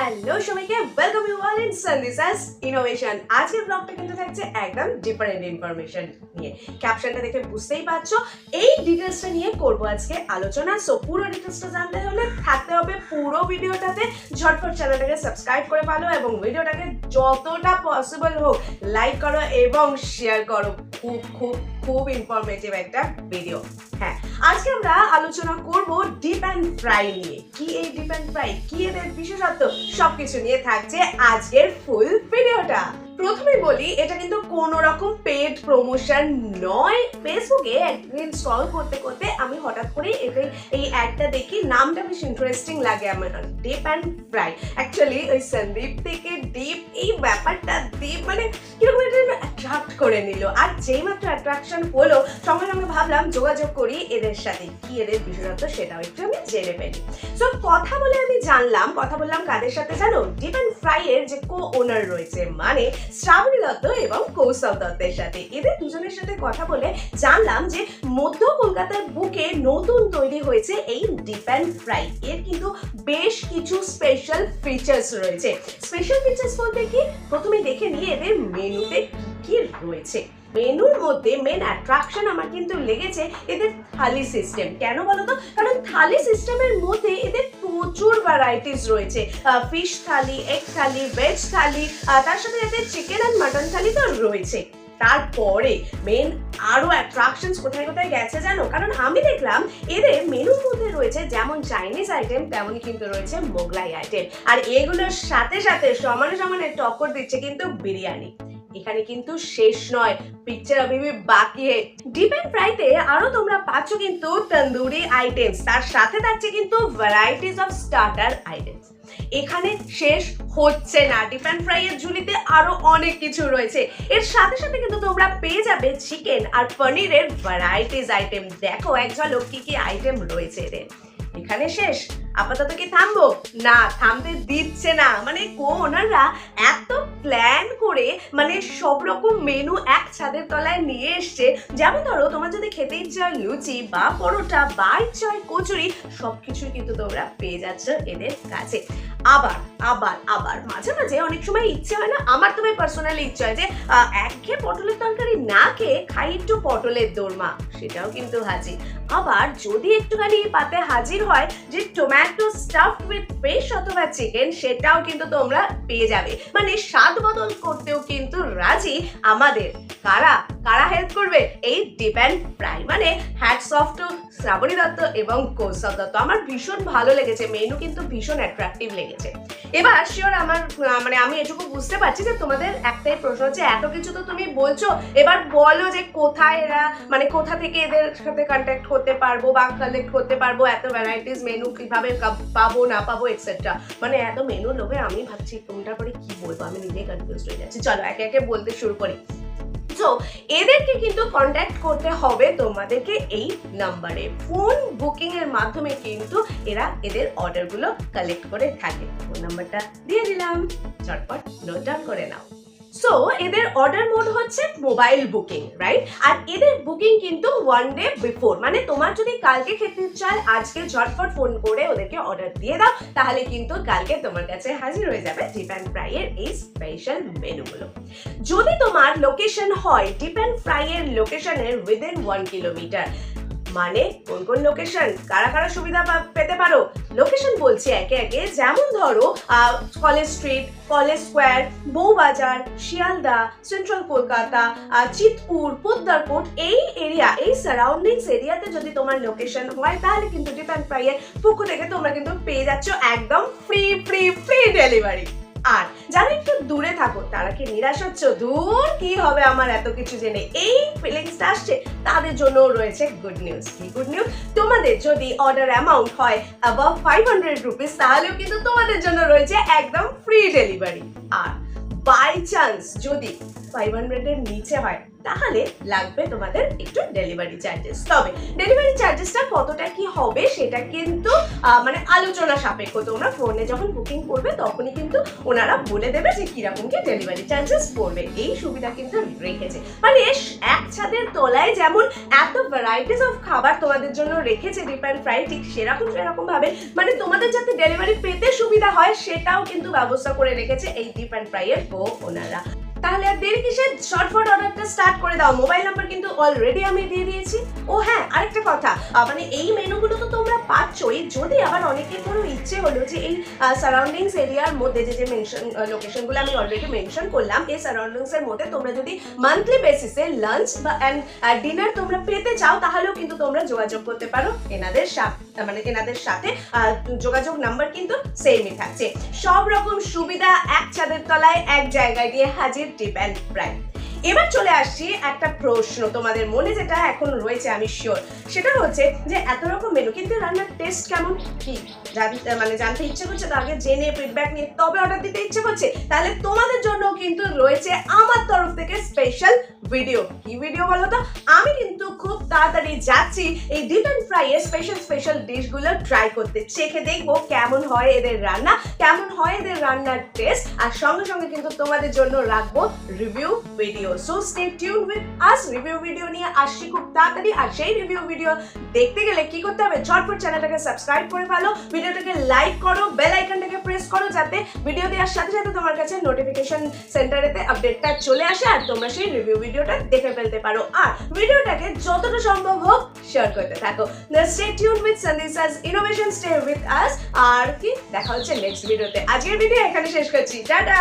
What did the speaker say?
Hello সবাইকে welcome you all in সানদিসাস innovation. আজকের ব্লগটা কিন্তু থাকছে একদম ডিফারেন্ট ইনফরমেশন নিয়ে। ক্যাপশনটা দেখে বুঝতেই পারছো এই ডিটেলসটা নিয়ে করব আজকে আলোচনা। সো পুরো ডিটেলসটা জানতে হলে থাকতে হবে পুরো ভিডিওটাতে। ঝটপট চ্যানেলটাকে সাবস্ক্রাইব করে ফেলো এবং ভিডিওটাকে যতটা পসিবল হোক লাইক করো এবং শেয়ার করো। খুব খুব খুব ইনফরমেটিভ একটা ভিডিও। হ্যাঁ, আজকে আমরা আলোচনা করব ডিপ অ্যান্ড ফ্রাই নিয়ে। কি এই ডিপ অ্যান্ড ফ্রাই, কি এদের বিশেষত্ব, সবকিছু নিয়ে থাকছে আজকের ফুল ভিডিওটা। প্রথমে বলি, এটা কিন্তু কোনো রকম পেড প্রমোশন নয়। ফেসবুকে একদিন স্ক্রল করতে করতে আমি হঠাৎ করে এই অ্যাডটা দেখি, নামটা বেশ ইন্টারেস্টিং লাগে আমার, ডিপ অ্যান্ড ফ্রাই। অ্যাকচুয়ালি ওই সন্দীপ থেকে ডিপ এই ব্যাপারটা ডিপ মানে কিরকম এটা অ্যাট্রাক্ট করে নিল। আর যেই মাত্র অ্যাট্রাকশন হলো সঙ্গে সঙ্গে ভাবলাম যোগাযোগ করি এদের সাথে, কি এদের বিশেষত্ব সেটাও একটু আমি জেনে ফেলি। সো কথা বলে আমি জানলাম, কথা বললাম কাদের সাথে জানো? ডিপ অ্যান্ড ফ্রাই এর যে কো ওনার রয়েছে, মানে শ্রাবণী দত্ত এবং কৌশল দত্তের সাথে। এদের দুজনের সাথে কথা বলে জানলাম যে মধ্য কলকাতার বুকে নতুন তৈরি হয়েছে এই ডিপ অ্যান্ড ফ্রাই। এর কিন্তু বেশ কিছু স্পেশাল ফিচার্স রয়েছে। স্পেশাল ফিচার্স বলতে কি, প্রথমে দেখে নিয়ে এদের মেনুতে কি রয়েছে। মেনুর মধ্যে মেন অ্যাট্রাকশন আমার কিন্তু লেগেছে এদের থালি সিস্টেম। কেন বলো তো? কারণ থালি সিস্টেমের মধ্যে এদের প্রচুর ভ্যারাইটিস রয়েছে। ফিশ থালি, এগ থালি, ভেজ থালি, তার সাথে এদের চিকেন অ্যান্ড মাটন থালি তো রয়েছে। তারপরে মেন আরো অ্যাট্রাকশনস কোথায় কোথায় গেছে জানো? কারণ আমি দেখলাম এদের মেনুর মধ্যে রয়েছে যেমন চাইনিজ আইটেম, তেমনই কিন্তু রয়েছে মোগলাই আইটেম। আর এগুলোর সাথে সাথে সমানে সমানে টক্কর দিচ্ছে কিন্তু বিরিয়ানি। এখানে কিন্তু শেষ নয়, পিকচার अभी भी বাকি है। ডিপ অ্যান্ড ফ্রাইতে আরো তোমরা পাচ্ছ কিন্তু তন্দুরি আইটেমস, তার সাথে থাকছে কিন্তু ভ্যারাইটিস অফ স্টার্টার আইটেমস। এখানে শেষ হচ্ছে না, ডিপ অ্যান্ড ফ্রাই এর ঝুলিতে আরো অনেক কিছু রয়েছে। এর সাথে সাথে কিন্তু তোমরা পেয়ে যাবে চিকেন আর পনিরের ভ্যারাইটিস আইটেম। দেখো এক ঝলক কি কি আইটেম রয়েছে এদের। এখানে শেষ? আপাতত কি থামবো? না, থামতে দিচ্ছে না। মানে ওনারা এত প্ল্যান করে মানে সব রকম মেনু এক ছাদের তলায় নিয়ে এসছে। যেমন ধরো তোমার যদি খেতে ইচ্ছে হয় লুচি বা পরোটা বা ইচ্ছে হয় কচুরি, সবকিছুই কিন্তু তোমরা পেয়ে যাচ্ছ এদের কাছে। আবার আবার আবার মাঝে মাঝে অনেক সময় ইচ্ছে হয় না, আমার তবে পার্সোনালি ইচ্ছে হয় যে একঘেয়ে পটলের তরকারি না খেয়ে খাই একটু পটলের দোরমা, সেটাও কিন্তু হাজির। আবার যদি একটুখানি পাতে হাজির হয় যে টোম্যাটো স্টাফড উইথ ফিশ অথবা চিকেন, সেটাও কিন্তু তোমরা পেয়ে যাবে। মানে স্বাদ বদল করতেও কিন্তু রাজি আমাদের কারা কারা হেল্প করবে এই ডিপ অ্যান্ড ফ্রাই। মানে hats off to Shrabani Dutta এবং কৌশল দত্ত। আমার ভীষণ ভালো লেগেছে, মেনু কিন্তু ভীষণ অ্যাট্রাকটিভ লেগেছে। এবার শিওর আমার মানে আমি এটুকু বুঝতে পারছি যে তোমাদের একটাই প্রশ্ন হচ্ছে, এত কিছু তো তুমি বলছো, এবার বলো যে কোথায় এরা, মানে কোথা থেকে এদের সাথে কন্ট্যাক্ট করতে পারবো বা কালেক্ট করতে পারবো, এত ভ্যারাইটিস মেনু কিভাবে পাবো না পাবো এক্সেট্রা। মানে এত মেনু লোভে আমি ভাবছি কোনটার পরে কি বলবো, আমি নিজেই কনফিউজ হয়ে যাচ্ছি। চলো একে একে বলতে শুরু করি। তো এদেরকে কিন্তু কন্ট্যাক্ট করতে হবে তোমাদেরকে এই নাম্বারে। ফোন বুকিং এর মাধ্যমে কিন্তু এরা এদের অর্ডারগুলো কালেক্ট করে থাকে। ফোন নাম্বারটা দিয়ে দিলাম, ঝটপট নোট ডাউন করে নাও। সো এদের অর্ডার মোড হচ্ছে মোবাইল বুকিং, রাইট? আর এদের বুকিং কিন্তু 1 ডে বিফোর। মানে তোমার যদি কালকে খেতে চায়, আজকে ঝটপট ফোন করে ওদেরকে অর্ডার দিয়ে দাও, তাহলে কিন্তু কালকে তোমার কাছে হাজির হয়ে যাবে ডিপ অ্যান্ড ফ্রাই এর এই স্পেশাল মেনুগুলো। যদি তোমার লোকেশন হয় ডিপ অ্যান্ড ফ্রাই এর লোকেশনের উইদিন 1 কিলোমিটার, মানে কোন কোন লোকেশন, কারা কারা সুবিধা পেতে পারো লোকেশন বলছি একে একে। যেমন ধরো কলেজ স্ট্রিট, কলেজ স্কোয়ার, বউবাজার, শিয়ালদা, সেন্ট্রাল কলকাতা, চিতপুর, পোদ্দারপুর, এই এরিয়া, এই সারাউন্ডিংস এরিয়াতে যদি তোমার লোকেশন হয়, তাহলে কিন্তু ডিপ অ্যান্ড ফ্রাই এর পক্ষ থেকে তোমরা কিন্তু পেয়ে যাচ্ছ একদম ফ্রি ফ্রি ফ্রি ডেলিভারি। আর যারা একটু দূরে থাকো তারা কি নিরাশ হচ্ছ, দূর কি হবে আমার এত কিছু জেনে, এই ফিলিংসটা আসছে, তাদের জন্য রয়েছে গুড নিউজ। কি গুড নিউজ? তোমাদের যদি অর্ডার অ্যামাউন্ট হয় অ্যাবাভ 500 রুপিস, তাহলেও কিন্তু তোমাদের জন্য রয়েছে একদম ফ্রি ডেলিভারি। আর বাই চান্স যদি 500 এর নিচে হয় তাহলে লাগবে তোমাদের একটু ডেলিভারি চার্জেস। তবে ডেলিভারি চার্জেসটা কতটা কি হবে সেটা কিন্তু মানে আলোচনা সাপেক্ষ। তোমরা ফোনে যখন বুকিং করবে তখনই কিন্তু ওনারা বলে দেবে যে কিরকম কি ডেলিভারি চার্জেস পড়বে। এই সুবিধা কিন্তু রেখেছে, মানে এক ছাদের তলায় যেমন এত ভ্যারাইটিস অফ খাবার তোমাদের জন্য রেখেছে ডিপ অ্যান্ড ফ্রাই, ঠিক সেরকম ভাবে মানে তোমাদের যাতে ডেলিভারি পেতে সুবিধা হয় সেটাও কিন্তু ব্যবস্থা করে রেখেছে এই ডিপ অ্যান্ড ফ্রাই এর ওনারা। তাহলে আর দেরি কিসের, শর্টফট অর্ডারটা স্টার্ট করে দাও। মোবাইল নাম্বার কিন্তু অলরেডি আমি দিয়ে দিয়েছি। ও হ্যাঁ, আরেকটা কথা, মানে এই মেনুগুলো তো তোমরা পাচ্ছই, যদি আবার অনেকের ধরো ইচ্ছে হলো যে এই সারাউন্ডিংস এরিয়ার মধ্যে যে মেনশন লোকেশনগুলো আমি অলরেডি মেনশন করলাম, এই সারাউন্ডিংস এর মধ্যে তোমরা যদি মান্থলি বেসিসে লাঞ্চ বা ডিনার তোমরা পেতে চাও তাহলেও কিন্তু তোমরা যোগাযোগ করতে পারো এনাদের সাথে। মানে এনাদের সাথে যোগাযোগ নাম্বার কিন্তু সেমই থাকছে। সব রকম সুবিধা এক ছাদের তলায় এক জায়গায় দিয়ে হাজির ডিপ অ্যান্ড ফ্রাই। এবার চলে আসছি একটা প্রশ্ন তোমাদের মনে যেটা এখন রয়েছে, আমি শিওর, সেটা হচ্ছে যে এত রকম মেনু কিন্তু রান্নার টেস্ট কেমন কি জানতে ইচ্ছে করছে, তো আগে জেনে ফিডব্যাক নিয়ে তবে অর্ডার দিতে ইচ্ছে করছে। তাহলে তোমাদের জন্য কিন্তু রয়েছে আমার তরফ থেকে স্পেশাল ভিডিও। কি ভিডিও বলো তো? আমি কিন্তু খুব তাড়াতাড়ি যাচ্ছি এই ডিপ অ্যান্ড ফ্রাই এর স্পেশাল ডিশগুলো ট্রাই করতে, চেখে দেখবো কেমন হয় এদের রান্না, কেমন হয় এদের রান্নার টেস্ট, আর সঙ্গে সঙ্গে কিন্তু তোমাদের জন্য রাখবো review video. So stay tune with us. Review video নিয়ে আসছি খুব তাড়াতাড়ি। আর সেই রিভিউ ভিডিও দেখতে গেলে কি করতে হবে, ঝটপট চ্যানেলটাকে সাবস্ক্রাইব করে ফেলো, ভিডিওটাকে লাইক করো, বেল আইকনটাকে প্রেস করো যাতে ভিডিও দেওয়ার সাথে সাথে তোমার কাছে নোটিফিকেশন সেন্টারেতে আপডেটটা চলে আসে আর তোমরা সেই রিভিউ ভিডিওটা দেখে ফেলতে পারো। আর ভিডিওটাকে যতটা সম্ভব হোক শেয়ার করতে থাকো। স্টে টিউন উইথ সন্দিসাস ইনোভেশন, স্টে উইথ আস। আর কি দেখা হচ্ছে নেক্সট ভিডিওতে। আজকের ভিডিও এখানে শেষ করছি, টাটা।